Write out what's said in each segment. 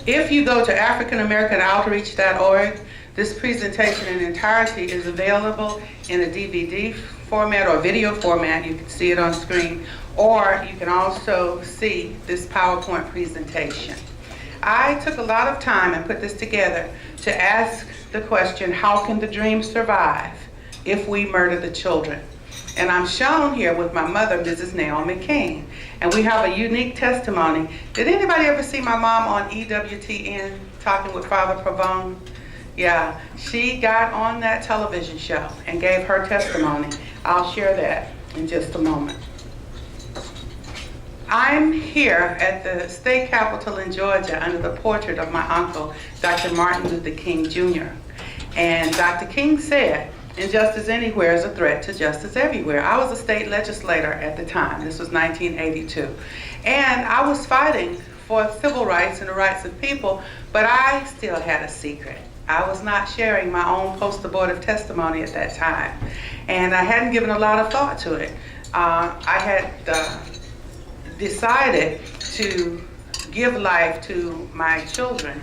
If you go to AfricanAmericanOutreach.org, this presentation in entirety is available in a DVD format or video format. You can see it on screen, or you can also see this PowerPoint presentation. I took a lot of time and put this together to ask the question, how can the dream survive if we murder the children? And I'm shown here with my mother, Mrs. Naomi King. And we have a unique testimony. Did anybody ever see my mom on EWTN talking with Father Pavone? Yeah, she got on that television show and gave her testimony. I'll share that in just a moment. I'm here at the state capitol in Georgia under the portrait of my uncle, Dr. Martin Luther King Jr. And Dr. King said, "Injustice anywhere is a threat to justice everywhere." I was a state legislator at the time. This was 1982. And I was fighting for civil rights and the rights of people, but I still had a secret. I was not sharing my own post-abortive testimony at that time. And I hadn't given a lot of thought to it. I had decided to give life to my children,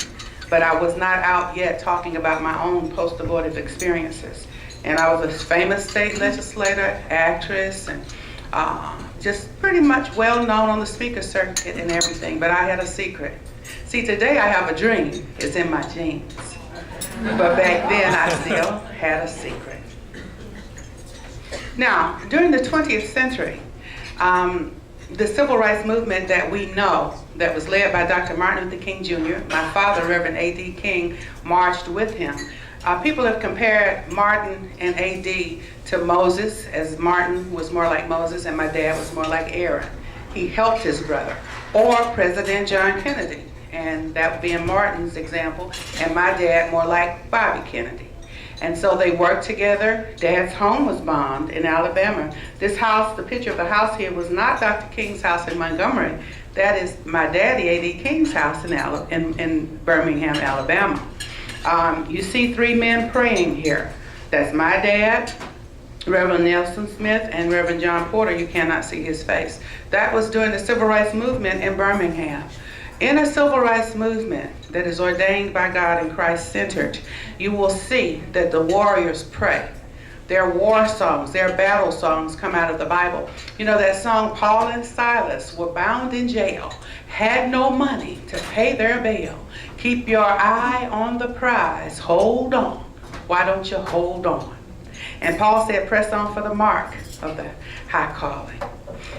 but I was not out yet talking about my own post-abortive experiences. And I was a famous state legislator, actress, and just pretty much well known on the speaker circuit and everything, but I had a secret. See, today I have a dream. It's in my genes. But back then I still had a secret. Now, during the 20th century, the civil rights movement that we know, that was led by Dr. Martin Luther King Jr., my father, Reverend A.D. King, marched with him. People have compared Martin and A.D. to Moses, as Martin was more like Moses and my dad was more like Aaron. He helped his brother. Or President John Kennedy, and that being Martin's example, and my dad more like Bobby Kennedy. And so they worked together. Dad's home was bombed in Alabama. This house, the picture of the house here, was not Dr. King's house in Montgomery. That is my daddy, A.D. King's house in Birmingham, Alabama. You see three men praying here. That's my dad, Reverend Nelson Smith, and Reverend John Porter. You cannot see his face. That was during the civil rights movement in Birmingham. In a civil rights movement that is ordained by God and Christ-centered, you will see that the warriors pray. Their war songs, their battle songs come out of the Bible. You know that song, Paul and Silas were bound in jail, had no money to pay their bail. Keep your eye on the prize, hold on. Why don't you hold on? And Paul said, press on for the mark of the high calling.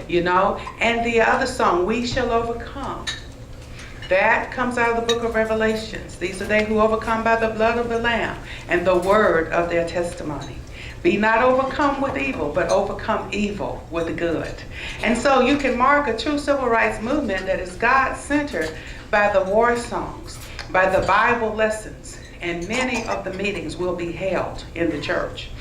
You know, and the other song, We Shall Overcome. That comes out of the book of Revelations. These are they who overcome by the blood of the Lamb and the word of their testimony. Be not overcome with evil, but overcome evil with good. And so you can mark a true civil rights movement that is God-centered by the war songs, by the Bible lessons, and many of the meetings will be held in the church.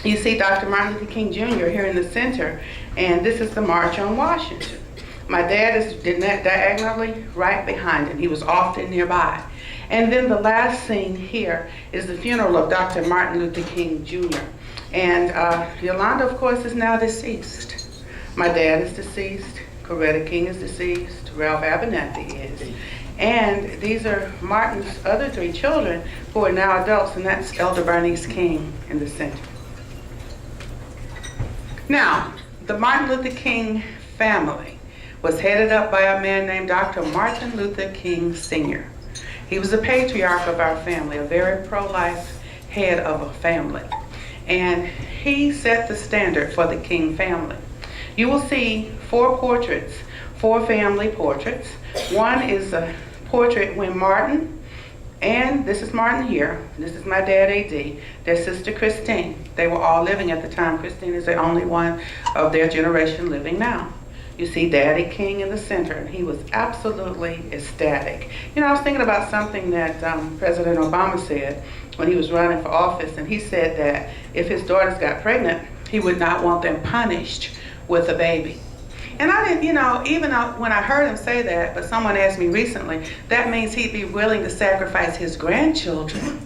You see Dr. Martin Luther King Jr. here in the center, and this is the March on Washington. My dad is diagonally right behind him. He was often nearby. And then the last scene here is the funeral of Dr. Martin Luther King Jr. And Yolanda, of course, is now deceased. My dad is deceased. Coretta King is deceased. Ralph Abernathy is. And these are Martin's other three children who are now adults, and that's Elder Bernice King in the center. Now, the Martin Luther King family was headed up by a man named Dr. Martin Luther King Sr. He was the patriarch of our family, a very pro-life head of a family. And he set the standard for the King family. You will see four portraits, four family portraits. One is a portrait when Martin, and this is Martin here, this is my dad, A.D., their sister Christine. They were all living at the time. Christine is the only one of their generation living now. You see Daddy King in the center, and he was absolutely ecstatic. You know, I was thinking about something that President Obama said when he was running for office, and he said that if his daughters got pregnant, he would not want them punished with a baby. And I didn't, you know, even when I heard him say that, but someone asked me recently, that means he'd be willing to sacrifice his grandchildren.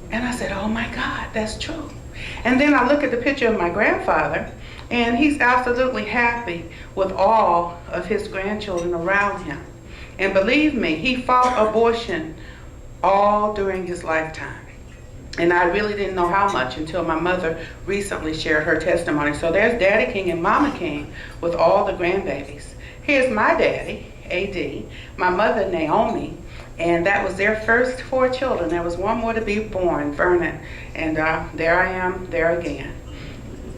And I said, oh my God, that's true. And then I look at the picture of my grandfather, and he's absolutely happy with all of his grandchildren around him. And believe me, he fought abortion all during his lifetime. And I really didn't know how much until my mother recently shared her testimony. So there's Daddy King and Mama King with all the grandbabies. Here's my daddy, A.D., my mother, Naomi, and that was their first 4 children. There was one more to be born, Vernon, and there I am, there again.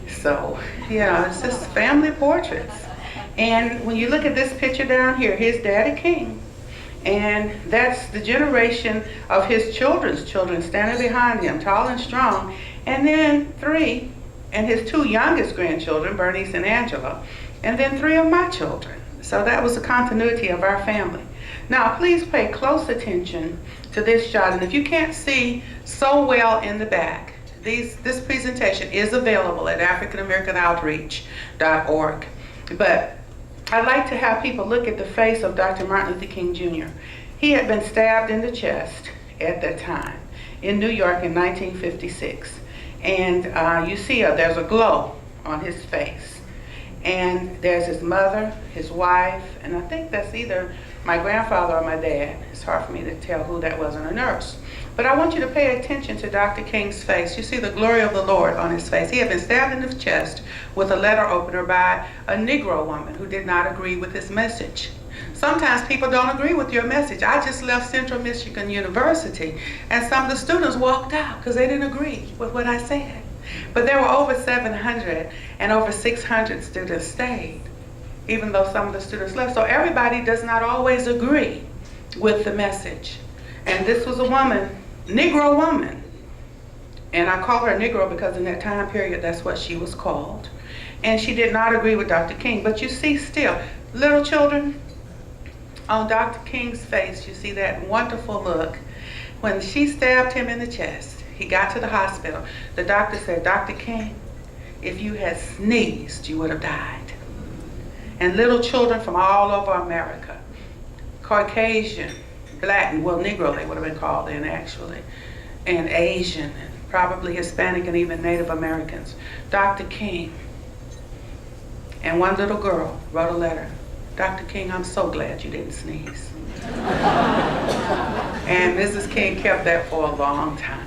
So, it's just family portraits. And when you look at this picture down here, here's Daddy King. And that's the generation of his children's children standing behind him, tall and strong. And then 3, and his 2 youngest grandchildren, Bernice and Angela. And then 3 of my children. So that was the continuity of our family. Now, please pay close attention to this shot. And if you can't see so well in the back, this presentation is available at AfricanAmericanOutreach.org. But I'd like to have people look at the face of Dr. Martin Luther King Jr. He had been stabbed in the chest at that time in New York in 1956. And you see there's a glow on his face. And there's his mother, his wife, and I think that's either my grandfather or my dad. It's hard for me to tell who that was, and a nurse. But I want you to pay attention to Dr. King's face. You see the glory of the Lord on his face. He had been stabbed in the chest with a letter opener by a Negro woman who did not agree with his message. Sometimes people don't agree with your message. I just left Central Michigan University, and some of the students walked out because they didn't agree with what I said. But there were over 700, and over 600 students stayed, even though some of the students left. So everybody does not always agree with the message. And this was a woman, Negro woman. And I call her Negro because in that time period, that's what she was called. And she did not agree with Dr. King. But you see still, little children, on Dr. King's face, you see that wonderful look. When she stabbed him in the chest, he got to the hospital. The doctor said, Dr. King, if you had sneezed, you would have died. And little children from all over America, Caucasian, Black, well, Negro they would have been called then actually, and Asian, and probably Hispanic and even Native Americans. Dr. King, and one little girl wrote a letter. Dr. King, I'm so glad you didn't sneeze. And Mrs. King kept that for a long time.